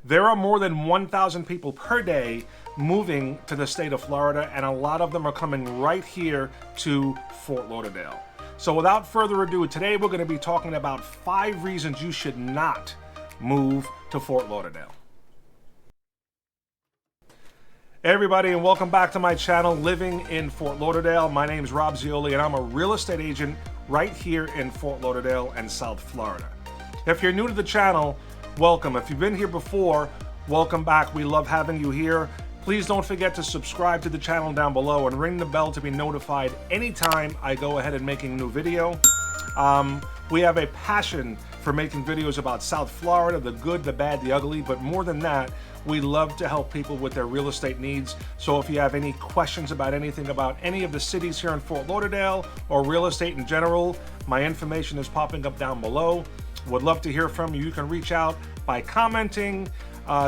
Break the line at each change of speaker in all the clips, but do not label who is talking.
There are more than 1,000 people per day moving to the state of Florida, and a lot of them are coming right here to Fort Lauderdale. So without further ado, today we're going to be talking about 5 reasons you should not move to Fort Lauderdale. Hey everybody, and welcome back to my channel, Living in Fort Lauderdale. My name is Rob Zeoli, and I'm a real estate agent right here in Fort Lauderdale and South Florida. If you're new to the channel, welcome. If you've been here before, welcome back. We love having you here. Please don't forget to subscribe to the channel down below and ring the bell to be notified anytime I go ahead and making a new video. We have a passion for making videos about South Florida, the good, the bad, the ugly, but more than that, we love to help people with their real estate needs. So if you have any questions about anything about any of the cities here in Fort Lauderdale or real estate in general, my information is popping up down below. Would love to hear from you. You can reach out by commenting,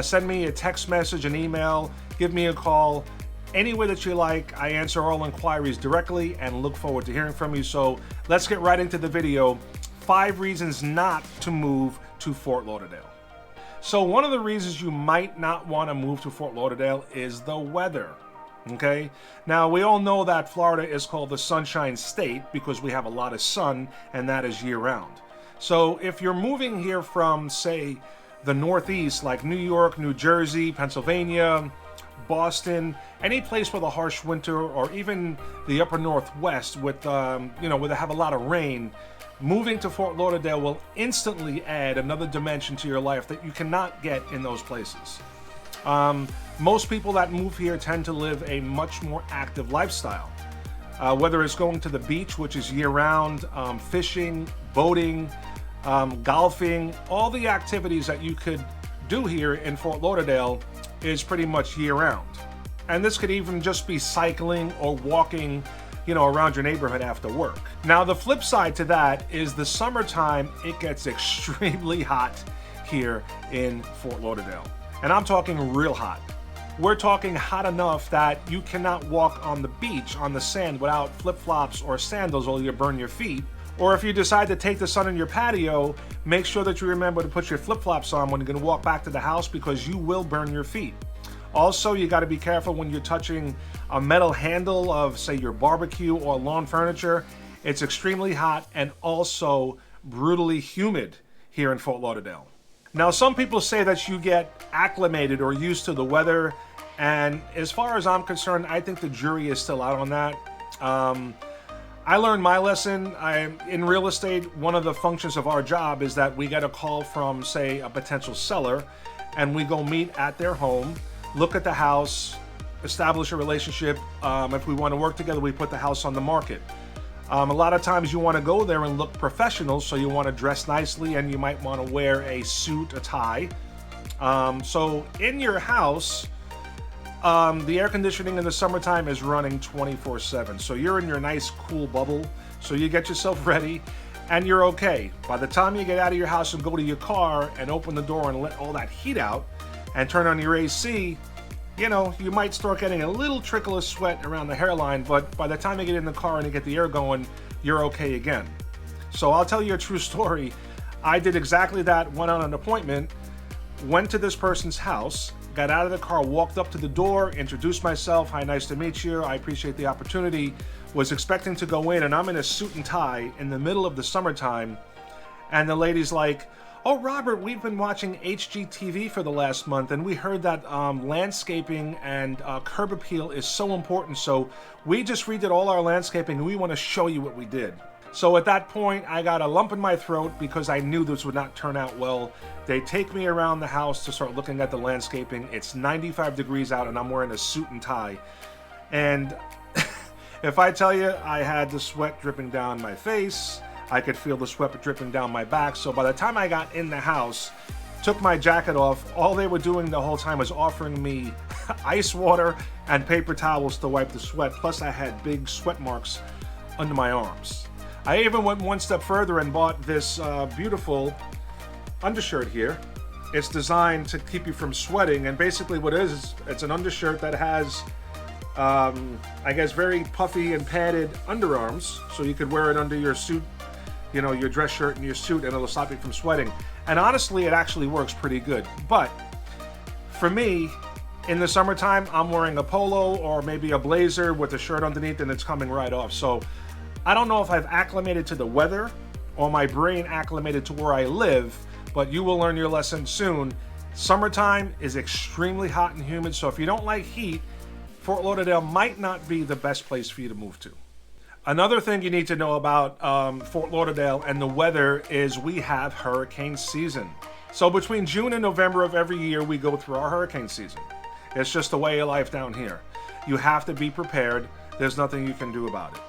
send me a text message, an email, give me a call. Any way that you like. I answer all inquiries directly and look forward to hearing from you. So let's get right into the video. 5 reasons not to move to Fort Lauderdale. So one of the reasons you might not want to move to Fort Lauderdale is the weather. Okay, now we all know that Florida is called the Sunshine State because we have a lot of sun, and that is year-round. So if you're moving here from, say, the Northeast, like New York, New Jersey, Pennsylvania, Boston, any place with a harsh winter, or even the upper Northwest with, where they have a lot of rain, moving to Fort Lauderdale will instantly add another dimension to your life that you cannot get in those places. Most people that move here tend to live a much more active lifestyle. Whether it's going to the beach, which is year-round, fishing, boating, golfing, all the activities that you could do here in Fort Lauderdale is pretty much year-round. And this could even just be cycling or walking, around your neighborhood after work. Now, the flip side to that is the summertime, it gets extremely hot here in Fort Lauderdale. And I'm talking real hot. We're talking hot enough that you cannot walk on the beach, on the sand, without flip-flops or sandals or you'll burn your feet. Or if you decide to take the sun in your patio, make sure that you remember to put your flip-flops on when you're going to walk back to the house because you will burn your feet. Also, you got to be careful when you're touching a metal handle of, say, your barbecue or lawn furniture. It's extremely hot and also brutally humid here in Fort Lauderdale. Now, some people say that you get acclimated or used to the weather, and as far as I'm concerned, I think the jury is still out on that. I learned my lesson. In real estate, one of the functions of our job is that we get a call from, say, a potential seller, and we go meet at their home, look at the house, establish a relationship. If we want to work together, we put the house on the market. A lot of times you want to go there and look professional, so you want to dress nicely and you might want to wear a suit, a tie. So in your house, the air conditioning in the summertime is running 24/7. So you're in your nice cool bubble. So you get yourself ready and you're okay. By the time you get out of your house and go to your car and open the door and let all that heat out and turn on your AC, you might start getting a little trickle of sweat around the hairline, but by the time you get in the car and you get the air going, you're okay again. So I'll tell you a true story. I did exactly that, went on an appointment, went to this person's house, got out of the car, walked up to the door, introduced myself. Hi, nice to meet you. I appreciate the opportunity. Was expecting to go in, and I'm in a suit and tie in the middle of the summertime. And the lady's like, "Oh, Robert, we've been watching HGTV for the last month, and we heard that landscaping and curb appeal is so important. So we just redid all our landscaping, and we want to show you what we did." So at that point, I got a lump in my throat because I knew this would not turn out well. They take me around the house to start looking at the landscaping. It's 95 degrees out, and I'm wearing a suit and tie. And if I tell you, I had the sweat dripping down my face. I could feel the sweat dripping down my back. So by the time I got in the house, took my jacket off, all they were doing the whole time was offering me ice water and paper towels to wipe the sweat. Plus I had big sweat marks under my arms. I even went one step further and bought this beautiful undershirt here. It's designed to keep you from sweating, and basically what it is it's an undershirt that has I guess very puffy and padded underarms, so you could wear it under your suit, your dress shirt and your suit, and it'll stop you from sweating. And honestly, it actually works pretty good. But For me, in the summertime, I'm wearing a polo or maybe a blazer with a shirt underneath and it's coming right off. So I don't know if I've acclimated to the weather or my brain acclimated to where I live, but you will learn your lesson soon. Summertime is extremely hot and humid, so if you don't like heat, Fort Lauderdale might not be the best place for you to move to. Another thing you need to know about Fort Lauderdale and the weather is we have hurricane season. So between June and November of every year, we go through our hurricane season. It's just the way of life down here. You have to be prepared. There's nothing you can do about it.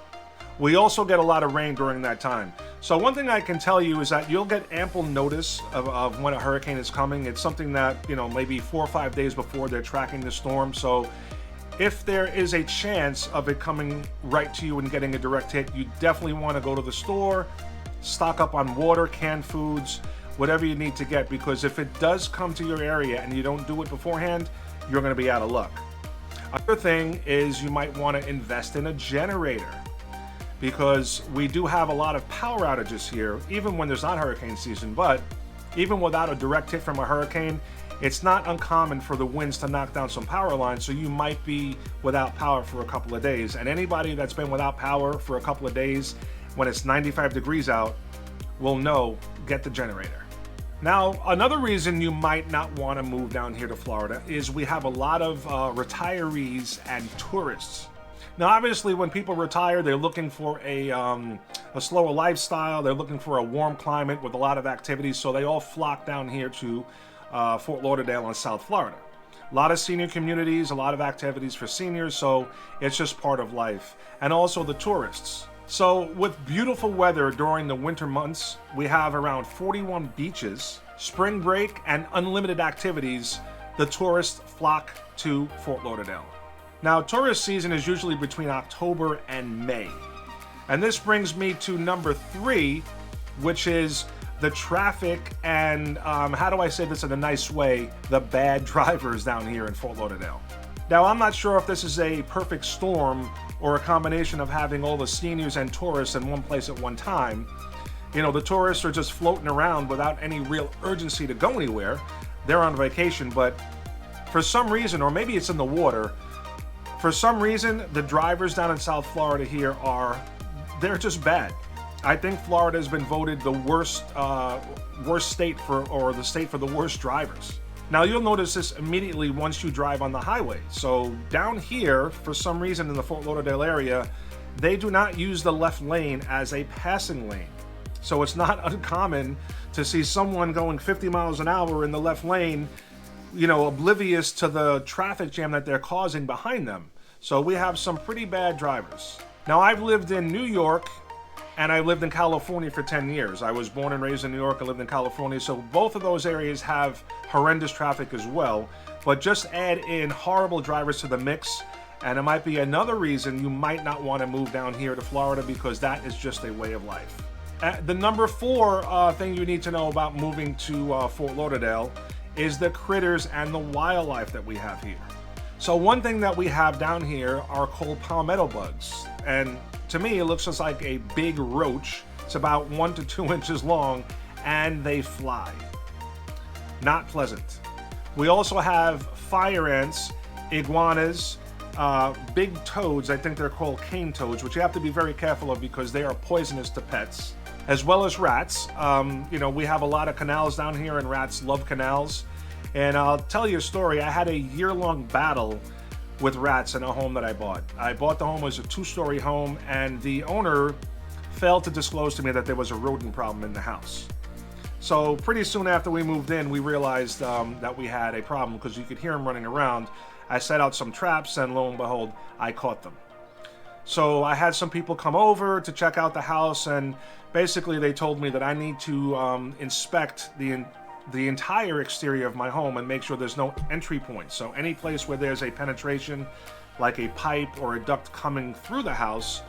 We also get a lot of rain during that time. So one thing I can tell you is that you'll get ample notice of when a hurricane is coming. It's something that, maybe 4 or 5 days before they're tracking the storm. So if there is a chance of it coming right to you and getting a direct hit, you definitely want to go to the store, stock up on water, canned foods, whatever you need to get, because if it does come to your area and you don't do it beforehand, you're going to be out of luck. Another thing is you might want to invest in a generator, because we do have a lot of power outages here, even when there's not hurricane season. But even without a direct hit from a hurricane, it's not uncommon for the winds to knock down some power lines, so you might be without power for a couple of days. And anybody that's been without power for a couple of days when it's 95 degrees out will know, get the generator. Now, another reason you might not want to move down here to Florida is we have a lot of retirees and tourists. Now, obviously, when people retire, they're looking for a slower lifestyle. They're looking for a warm climate with a lot of activities, so they all flock down here to Fort Lauderdale and South Florida. A lot of senior communities, a lot of activities for seniors, so it's just part of life. And also the tourists. So with beautiful weather during the winter months, we have around 41 beaches, spring break, and unlimited activities. The tourists flock to Fort Lauderdale. Now, tourist season is usually between October and May. And this brings me to number 3, which is the traffic and, how do I say this in a nice way, the bad drivers down here in Fort Lauderdale. Now, I'm not sure if this is a perfect storm or a combination of having all the seniors and tourists in one place at one time. The tourists are just floating around without any real urgency to go anywhere. They're on vacation, but for some reason, or maybe it's in the water, for some reason, the drivers down in South Florida here they're just bad. I think Florida has been voted the worst state or the state for the worst drivers. Now, you'll notice this immediately once you drive on the highway. So down here, for some reason in the Fort Lauderdale area, they do not use the left lane as a passing lane. So it's not uncommon to see someone going 50 miles an hour in the left lane, oblivious to the traffic jam that they're causing behind them. So we have some pretty bad drivers. Now, I've lived in New York and I lived in California for 10 years. I was born and raised in New York. I lived in California. So both of those areas have horrendous traffic as well. But just add in horrible drivers to the mix, and it might be another reason you might not want to move down here to Florida, because that is just a way of life. The number 4 thing you need to know about moving to Fort Lauderdale is the critters and the wildlife that we have here. So one thing that we have down here are called palmetto bugs. And to me, it looks just like a big roach. It's about 1 to 2 inches long, and they fly. Not pleasant. We also have fire ants, iguanas, big toads. I think they're called cane toads, which you have to be very careful of because they are poisonous to pets, as well as rats. We have a lot of canals down here, and rats love canals. And I'll tell you a story. I had a year-long battle with rats in a home that I bought. I bought the home as a 2-story home, and the owner failed to disclose to me that there was a rodent problem in the house. So pretty soon after we moved in, we realized that we had a problem because you could hear them running around. I set out some traps, and lo and behold, I caught them. So I had some people come over to check out the house, and basically they told me that I need to inspect the entire exterior of my home and make sure there's no entry points. So any place where there's a penetration, like a pipe or a duct coming through the house,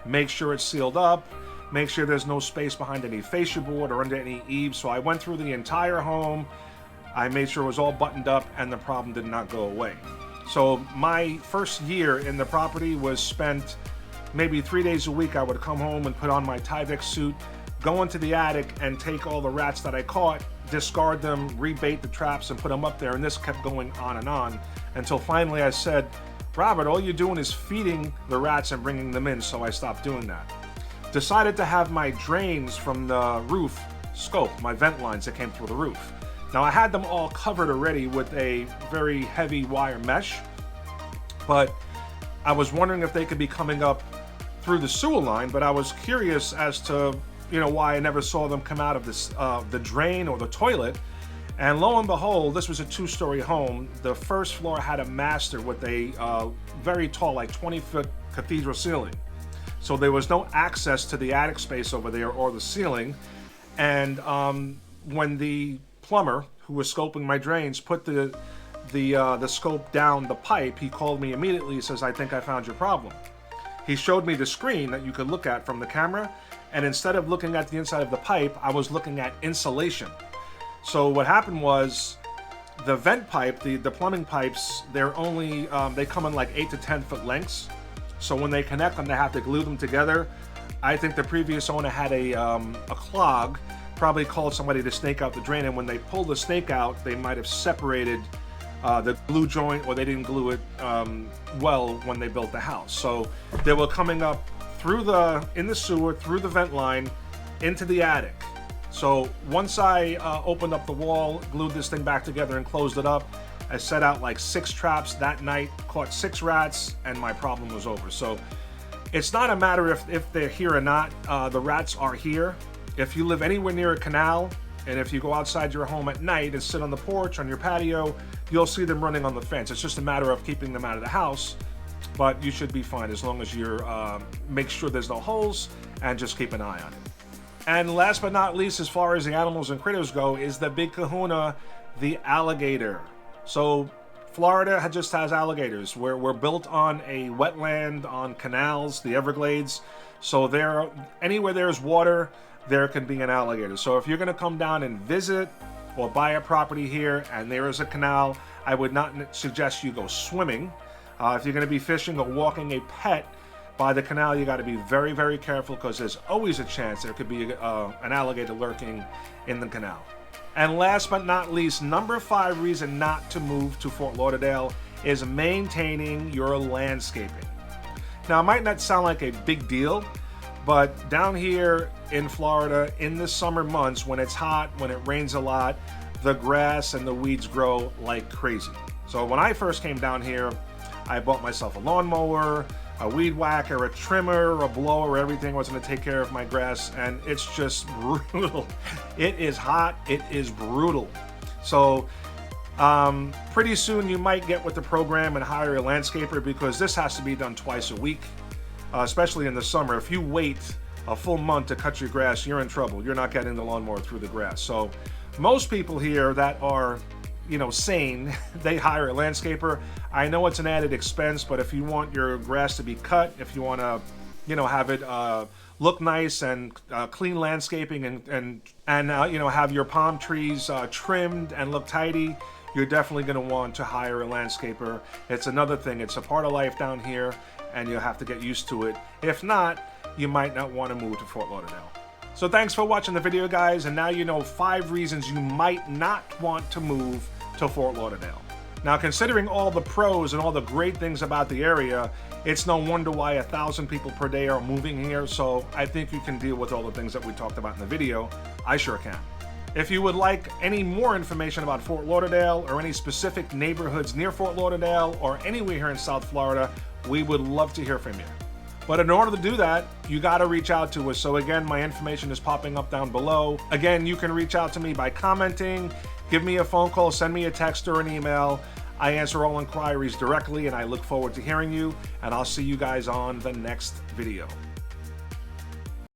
make sure it's sealed up, make sure there's no space behind any fascia board or under any eaves. So I went through the entire home, I made sure it was all buttoned up, and the problem did not go away. So my first year in the property was spent maybe 3 days a week. I would come home and put on my Tyvek suit, go into the attic and take all the rats that I caught, discard them, rebait the traps, and put them up there. And this kept going on until finally I said, Robert, all you're doing is feeding the rats and bringing them in, so I stopped doing that. Decided to have my drains from the roof scoped, my vent lines that came through the roof. Now I had them all covered already with a very heavy wire mesh, but I was wondering if they could be coming up through the sewer line, but I was curious as to, why I never saw them come out of this, the drain or the toilet. And lo and behold, this was a 2-story home. The first floor had a master with a very tall, like 20-foot cathedral ceiling. So there was no access to the attic space over there or the ceiling. And when the plumber who was scoping my drains put the scope down the pipe, he called me immediately. He says, I think I found your problem. He showed me the screen that you could look at from the camera. And instead of looking at the inside of the pipe, I was looking at insulation. So what happened was the vent pipe, the plumbing pipes, they're only, they come in like 8 to 10 foot lengths. So when they connect them, they have to glue them together. I think the previous owner had a clog, probably called somebody to snake out the drain. And when they pulled the snake out, they might have separated the glue joint, or they didn't glue it well when they built the house. So they were coming up in the sewer, through the vent line, into the attic. So once I opened up the wall, glued this thing back together and closed it up, I set out like 6 traps that night, caught 6 rats, and my problem was over. So it's not a matter if they're here or not. The rats are here. If you live anywhere near a canal, and if you go outside your home at night and sit on the porch, on your patio, you'll see them running on the fence. It's just a matter of keeping them out of the house, but you should be fine as long as you're make sure there's no holes and just keep an eye on it. And last but not least, as far as the animals and critters go, is the big kahuna, the alligator. So Florida just has alligators. We're built on a wetland, on canals, the Everglades. So anywhere there's water, there can be an alligator. So if you're going to come down and visit or buy a property here and there is a canal, I would not suggest you go swimming. If you're going to be fishing or walking a pet by the canal, you got to be very, very careful, because there's always a chance there could be an alligator lurking in the canal. And last but not least, number 5 reason not to move to Fort Lauderdale is maintaining your landscaping. Now, it might not sound like a big deal, but down here in Florida, in the summer months, when it's hot, when it rains a lot, the grass and the weeds grow like crazy. So when I first came down here, I bought myself a lawnmower, a weed whacker, a trimmer, a blower. Everything was going to take care of my grass, and it's just brutal. It is hot. It is brutal. So pretty soon you might get with the program and hire a landscaper, because this has to be done twice a week, especially in the summer. If you wait a full month to cut your grass, you're in trouble. You're not getting the lawnmower through the grass. So most people here that are sane, they hire a landscaper. I know it's an added expense, but if you want your grass to be cut, if you want to, have it look nice and clean landscaping and have your palm trees trimmed and look tidy, you're definitely going to want to hire a landscaper. It's another thing. It's a part of life down here, and you'll have to get used to it. If not, you might not want to move to Fort Lauderdale. So thanks for watching the video, guys, and now you know 5 reasons you might not want to move to Fort Lauderdale. Now, considering all the pros and all the great things about the area, it's no wonder why 1,000 people per day are moving here, so I think you can deal with all the things that we talked about in the video. I sure can. If you would like any more information about Fort Lauderdale or any specific neighborhoods near Fort Lauderdale or anywhere here in South Florida, we would love to hear from you. But in order to do that, you got to reach out to us. So again, my information is popping up down below. Again, you can reach out to me by commenting, give me a phone call, send me a text or an email. I answer all inquiries directly, and I look forward to hearing you, and I'll see you guys on the next video.